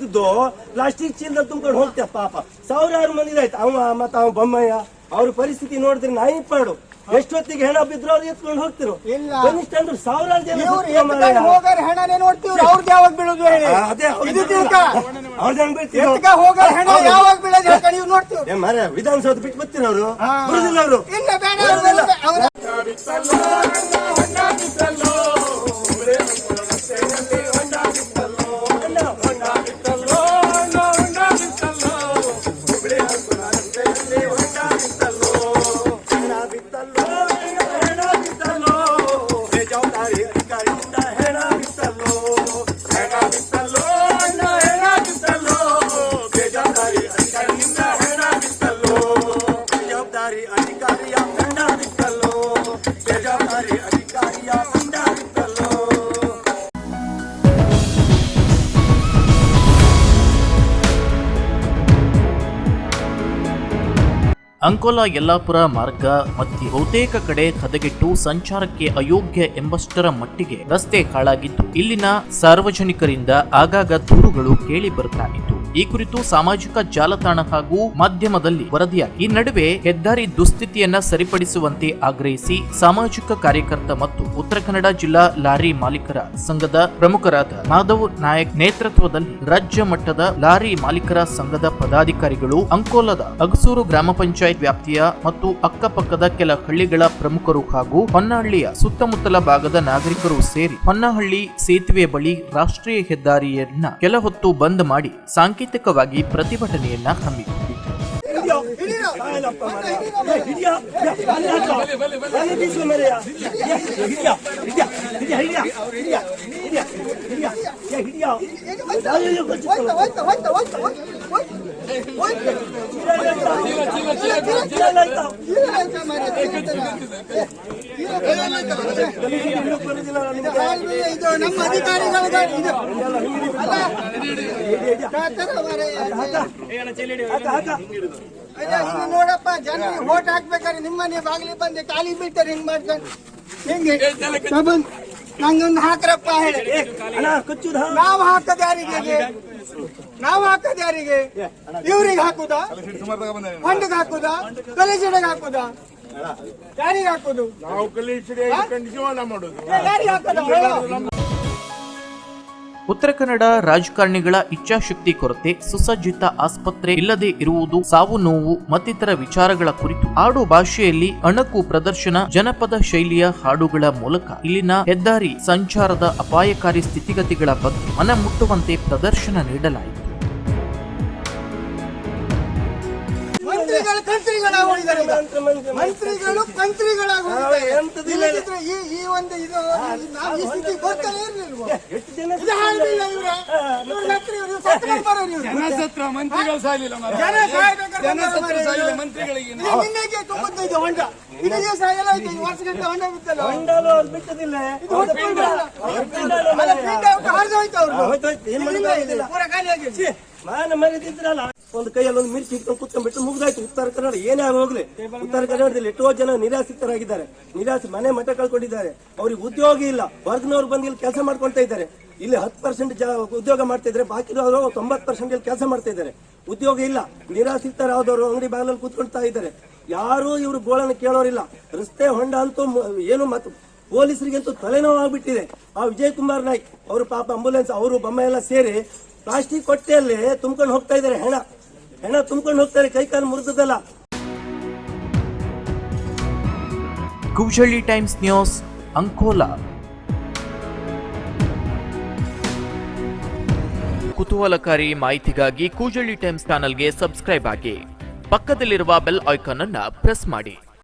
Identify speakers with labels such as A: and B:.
A: ಬಿದ್ದು ಪ್ಲಾಸ್ಟಿಕ್ ಚೀಲದಲ್ಲಿ ತುಂಬಿಕೊಂಡು ಹೋಗ್ತೇವೆ ಪಾಪ. ಸಾವಿರಾರು ಮಂದಿ ಆಯ್ತು. ಅವ ಬೊಮ್ಮಯ್ಯ ಅವ್ರ ಪರಿಸ್ಥಿತಿ ನೋಡಿದ್ರೆ ನಾಯಿ ಪಾಡು. ಎಷ್ಟೊತ್ತಿಗೆ ಹೆಣ ಬಿದ್ರು ಅವ್ರು ಎತ್ಕೊಂಡು ಹೋಗ್ತಿರು. ಕನಿಷ್ಠ ಅಂದ್ರೆ ಸಾವಿರಾರು ಜನ
B: ಹೆಣನೇ ನೋಡ್ತೀವಿ. ಅವ್ರದ್ದು ಯಾವಾಗ ಬೀಳೋದು
A: ಮರ ವಿಧಾನಸೌಧ ಬಿಟ್ಟು ಬರ್ತೀರ ಅವರು ಬರುದಿಲ್ಲ ಅವರು.
C: ಅಂಕೋಲಾ ಯಲ್ಲಾಪುರ ಮಾರ್ಗ ಮಧ್ಯೆ ಬಹುತೇಕ ಕಡೆ ಹದಗೆಟ್ಟು ಸಂಚಾರಕ್ಕೆ ಅಯೋಗ್ಯ ಎಂಬಷ್ಟರ ಮಟ್ಟಿಗೆ ರಸ್ತೆ ಹಾಳಾಗಿದ್ದು ಇಲ್ಲಿನ ಸಾರ್ವಜನಿಕರಿಂದ ಆಗಾಗ ದೂರುಗಳು ಕೇಳಿ ಬರ್ತಾ ಇತ್ತು. ಈ ಕುರಿತು ಸಾಮಾಜಿಕ ಜಾಲತಾಣ ಹಾಗೂ ಮಾಧ್ಯಮದಲ್ಲಿ ವರದಿಯಾಗಿ ಈ ನಡುವೆ ಹೆದ್ದಾರಿ ದುಸ್ಥಿತಿಯನ್ನ ಸರಿಪಡಿಸುವಂತೆ ಆಗ್ರಹಿಸಿ ಸಾಮಾಜಿಕ ಕಾರ್ಯಕರ್ತ ಮತ್ತು ಉತ್ತರ ಕನ್ನಡ ಜಿಲ್ಲಾ ಲಾರಿ ಮಾಲೀಕರ ಸಂಘದ ಪ್ರಮುಖರಾದ ಮಾಧವ್ ನಾಯಕ್ ನೇತೃತ್ವದಲ್ಲಿ ರಾಜ್ಯ ಮಟ್ಟದ ಲಾರಿ ಮಾಲೀಕರ ಸಂಘದ ಪದಾಧಿಕಾರಿಗಳು ಅಂಕೋಲದ ಅಗಸೂರು ಗ್ರಾಮ ಪಂಚಾಯತ್ ವ್ಯಾಪ್ತಿಯ ಮತ್ತು ಅಕ್ಕಪಕ್ಕದ ಕೆಲ ಹಳ್ಳಿಗಳ ಪ್ರಮುಖರು ಹಾಗೂ ಹೊನ್ನಹಳ್ಳಿಯ ಸುತ್ತಮುತ್ತಲ ಭಾಗದ ನಾಗರಿಕರು ಸೇರಿ ಹೊನ್ನಹಳ್ಳಿ ಸೇತುವೆ ಬಳಿ ರಾಷ್ಟ್ರೀಯ ಹೆದ್ದಾರಿಯನ್ನ ಕೆಲ ಹೊತ್ತು ಬಂದ್ ಮಾಡಿ ಸಾಂಕೇತಿಕವಾಗಿ ಪ್ರತಿಭಟನೆಯನ್ನ ಹಮ್ಮಿಕೊಂಡಿತು.
B: ನೋಡಪ್ಪ, ಜನ ಓಟ್ ಹಾಕ್ಬೇಕಾದ್ರೆ ನಿಮ್ಮನೆ ಬಾಗಿಲಿ ಬಂದೆ ಖಾಲಿ ಬೀಳ್ತಾರೆ. ಹಿಂಗ್ ಮಾಡ್ಕೊಂಡು ಹೆಂಗೆ ನಂಗೊಂದು ಹಾಕ್ರಪ್ಪ ಹೇಳಿ. ನಾವು ಹಾಕದ ಯಾರಿಗೆ? ನಾವು ಹಾಕದ ಯಾರಿಗೆ? ಇವ್ರಿಗೆ ಹಾಕುದಾ? ಹೊಂಡಗ್ ಹಾಕುದಾ? ಕಲೇಜಡಿಗೆ ಹಾಕುದಾ? ಯಾರಿಗೆ ಹಾಕುದು? ನಾವು ಯಾರಿಗೆ ಹಾಕೋದು?
C: ಉತ್ತರ ಕನ್ನಡ ರಾಜಕಾರಣಿಗಳ ಇಚ್ಛಾಶಕ್ತಿ ಕೊರತೆ, ಸುಸಜ್ಜಿತ ಆಸ್ಪತ್ರೆ ಇಲ್ಲದೆ ಇರುವುದು, ಸಾವು ನೋವು ಮತ್ತಿತರ ವಿಚಾರಗಳ ಕುರಿತು ಆಡು ಭಾಷೆಯಲ್ಲಿ ಅಣಕು ಪ್ರದರ್ಶನ, ಜನಪದ ಶೈಲಿಯ ಹಾಡುಗಳ ಮೂಲಕ ಇಲ್ಲಿನ ಹೆದ್ದಾರಿ ಸಂಚಾರದ ಅಪಾಯಕಾರಿ ಸ್ಥಿತಿಗತಿಗಳ ಬಗ್ಗೆ ಮನಮುಟ್ಟುವಂತೆ ಪ್ರದರ್ಶನ ನೀಡಲಾಯಿತು.
B: ಮಂತ್ರಿಗಳು ಈ ಒಂದು ಇದು ಈ ಸ್ಥಿತಿ ಗೊತ್ತಲೇ ಇರಲಿಲ್ವ? ತುಂಬತ್ತೈದು ಹೊಂಡ ಇದಕ್ಕೆ ಸಾಯಲ್ಲ. ವರ್ಷಗಂಟೆ ಹೊಂಡ ಬಿತ್ತಲ್ಲ,
A: ಬಿಟ್ಟದಿಲ್ಲ. ಮಾನ ಮರ್ಯಾದಿದ್ರಲ್ಲ, ಒಂದು ಕೈಯಲ್ಲಿ ಒಂದು ಮಿರ್ಚಿ ಇಟ್ಕೊಂಡು ಕುತ್ಕೊಂಡ್ಬಿಟ್ಟು ಮುಗ್ದಾಯ್ತು. ಉತ್ತರ ಕನ್ನಡ ಏನೇ ಹೋಗ್ಲಿ, ಉತ್ತರ ಕನ್ನಡದಲ್ಲಿ ಎಷ್ಟೋ ಜನ ನಿರಾಶ್ರಿತರಾಗಿದ್ದಾರೆ. ಮನೆ ಮಠ ಕಳ್ಕೊಂಡಿದ್ದಾರೆ. ಅವ್ರಿಗೆ ಉದ್ಯೋಗ ಇಲ್ಲ. ಹೊರಗಿನವ್ರು ಬಂದು ಇಲ್ಲಿ ಕೆಲಸ ಮಾಡ್ಕೊಳ್ತಾ ಇದ್ದಾರೆ. ಇಲ್ಲಿ 10% ಉದ್ಯೋಗ ಮಾಡ್ತಾ ಇದ್ರೆ, ಬಾಕಿ 90% ಇಲ್ಲಿ ಕೆಲಸ ಮಾಡ್ತಾ ಇದ್ದಾರೆ. ಉದ್ಯೋಗ ಇಲ್ಲ. ನಿರಾಶ್ರಿತರಾದವರು ಅಂಗಡಿ ಬಾಗಿಲಲ್ಲಿ ಕೂತ್ಕೊಳ್ತಾ ಇದ್ದಾರೆ. ಯಾರು ಇವ್ರು ಗೋಳನ್ನು ಕೇಳೋರಿಲ್ಲ. ರಸ್ತೆ ಹೊಂಡ ಅಂತೂ ಏನು ಮತ್ತು ಪೊಲೀಸರಿಗಂತೂ ತಲೆನೋವು ಆಗ್ಬಿಟ್ಟಿದೆ. ಆ ವಿಜಯ್ ಕುಮಾರ್ ನಾಯ್ಕ್ ಅವರು ಪಾಪ ಆಂಬುಲೆನ್ಸ್ ಅವರು ಬೊಮ್ಮ ಎಲ್ಲ ಸೇರಿ ಪ್ಲಾಸ್ಟಿಕ್ ಕೊಟ್ಟೆಯಲ್ಲಿ ತುಂಬ್ಕೊಂಡು ಹೋಗ್ತಾ ಇದ್ದಾರೆ. ಹೆಣ ತುಂಬ್ಕೊಂಡು ಹೋಗ್ತಾರೆ. ಕೈಕಾಲು ಮುರಿದಲ್ಲ.
C: Koojalli Times News, Ankola. ಕುತೂಹಲಕಾರಿ ಮಾಹಿತಿಗಾಗಿ ಕೂಜಳ್ಳಿ ಟೈಮ್ಸ್ ಚಾನೆಲ್ಗೆ ಸಬ್ಸ್ಕ್ರೈಬ್ ಆಗಿ. ಪಕ್ಕದಲ್ಲಿರುವ ಬೆಲ್ ಐಕಾನ್ ಅನ್ನು ಪ್ರೆಸ್ ಮಾಡಿ.